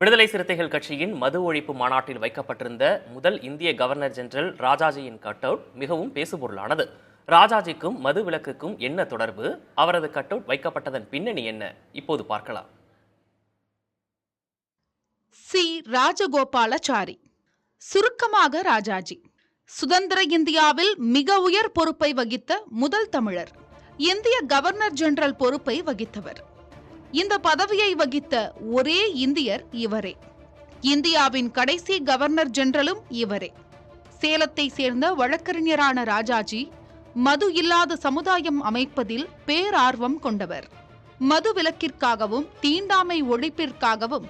விடுதலை சிறுத்தைகள் கட்சியின் மது ஒழிப்பு மாநாட்டில் வைக்கப்பட்டிருந்த முதல் இந்திய கவர்னர் ஜெனரல் ராஜாஜியின் கட் அவுட் மிகவும் பேசுபொருளானது. ராஜாஜிக்கும் மது விலக்குக்கும் என்ன தொடர்பு? அவரது கட் அவுட் வைக்கப்பட்டதன் பின்னணி என்ன? இப்போது பார்க்கலாம். சி. ராஜகோபாலாச்சாரி, சுருக்கமாக ராஜாஜி, சுதந்திர இந்தியாவில் மிக உயர் பொறுப்பை வகித்த முதல் தமிழர், இந்திய கவர்னர் ஜெனரல் பொறுப்பை வகித்தவர். இந்த பதவியை வகித்த ஒரே இந்தியர் இவரே. இந்தியாவின் கடைசி கவர்னர் ஜெனரலும் இவரே. சேலத்தை சேர்ந்த வழக்கறிஞரான ராஜாஜி மது இல்லாத சமுதாயம் அமைப்பதில் பேரார்வம் கொண்டவர். மது விலக்கிற்காகவும் தீண்டாமை ஒழிப்பிற்காகவும்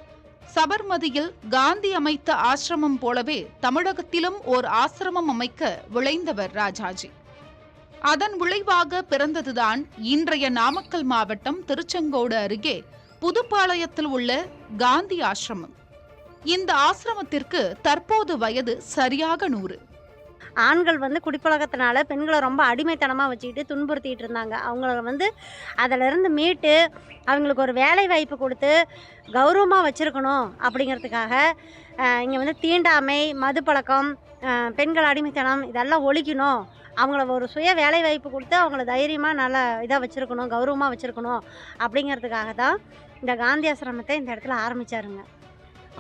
சபர்மதியில் காந்தி அமைத்த ஆசிரமம் போலவே தமிழகத்திலும் ஓர் ஆசிரமம் அமைக்க விளைந்தவர் ராஜாஜி. அதன் விளைவாக பிறந்ததுதான் இன்றைய நாமக்கல் மாவட்டம் திருச்செங்கோடு அருகே புதுப்பாளையத்தில் உள்ள காந்தி ஆசிரமம். இந்த ஆசிரமத்திற்கு தற்போது வயது சரியாக 100. ஆண்கள் குடிப்பழக்கத்தினால பெண்களை ரொம்ப அடிமைத்தனமாக வச்சுக்கிட்டு துன்புறுத்திட்டு இருந்தாங்க. அவங்கள அதிலிருந்து மீட்டு அவங்களுக்கு ஒரு வேலை வாய்ப்பு கொடுத்து கௌரவமாக வச்சுருக்கணும் அப்படிங்கிறதுக்காக இங்கே தீண்டாமை, மது பழக்கம், பெண்கள் அடிமைத்தனம் இதெல்லாம் ஒழிக்கணும், அவங்கள ஒரு சுய வேலை வாய்ப்பு கொடுத்து அவங்கள தைரியமாக நல்லா இதாக வச்சுருக்கணும், கௌரவமாக வச்சுருக்கணும் அப்படிங்கிறதுக்காக தான் இந்த காந்தி ஆசிரமத்தை இந்த இடத்துல ஆரம்பித்தாருங்க.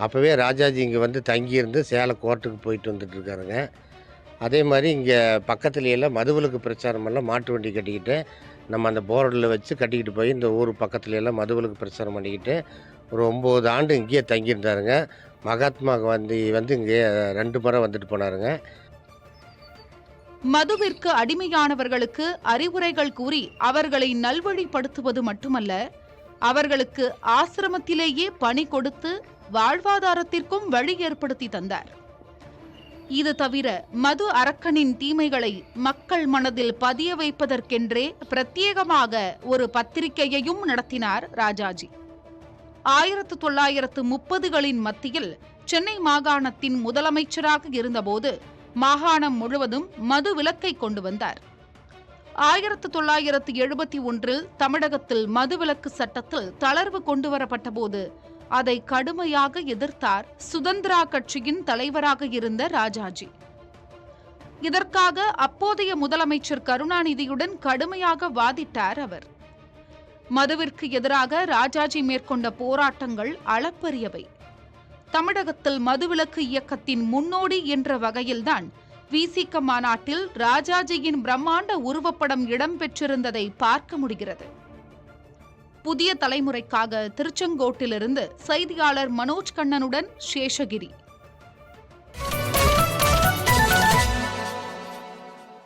அப்போவே ராஜாஜி இங்கே தங்கியிருந்து சேலம் கோர்ட்டுக்கு போயிட்டு வந்துட்டுருக்காருங்க. அதே மாதிரி இங்கே பக்கத்துலையெல்லாம் மதுவிலக்கு பிரச்சாரமெல்லாம் மாட்டு வண்டி கட்டிக்கிட்டு நம்ம அந்த போர்டில் வச்சு கட்டிக்கிட்டு போய் இந்த ஊர் பக்கத்துலையெல்லாம் மதுவிலக்கு பிரச்சாரம் பண்ணிக்கிட்டு ஒரு 9 ஆண்டு இங்கேயே தங்கியிருந்தாருங்க. மகாத்மா காந்தி இங்கே 2 முறை வந்துட்டு போனாருங்க. மதுவிற்கு அடிமையானவர்களுக்கு அறிவுரைகள் கூறி அவர்களை நல்வழிப்படுத்துவது மட்டுமல்ல, அவர்களுக்கு ஆசிரமத்திலேயே பணி கொடுத்து வாழ்வாதாரத்திற்கும் வழி ஏற்படுத்தி தந்தார். இது தவிர மது அரக்கனின் தீமைகளை மக்கள் மனதில் பதிய வைப்பதற்கென்றே பிரத்யேகமாக ஒரு பத்திரிகையையும் நடத்தினார் ராஜாஜி. 1930களின் மத்தியில் சென்னை மாகாணத்தின் முதலமைச்சராக இருந்தபோது மாகாணம் முழுவதும் மது விலக்கை கொண்டு வந்தார். 1971 தமிழகத்தில் மதுவிலக்கு சட்டத்தில் தளர்வு கொண்டுவரப்பட்ட போது அதை கடுமையாக எதிர்த்தார் சுதந்திரா கட்சியின் தலைவராக இருந்த ராஜாஜி. இதற்காக அப்போதைய முதலமைச்சர் கருணாநிதியுடன் கடுமையாக வாதிட்டார் அவர். மதுவிற்கு எதிராக ராஜாஜி மேற்கொண்ட போராட்டங்கள் அளப்பரியவை. தமிழகத்தில் மதுவிலக்கு இயக்கத்தின் முன்னோடி என்ற வகையில்தான் விசிக மாநாட்டில் ராஜாஜியின் பிரம்மாண்ட உருவப்படம் இடம்பெற்றிருந்ததை பார்க்க முடிகிறது. புதிய தலைமுறைக்காக திருச்செங்கோட்டிலிருந்து செய்தியாளர் மனோஜ் கண்ணனுடன் சேஷகிரி.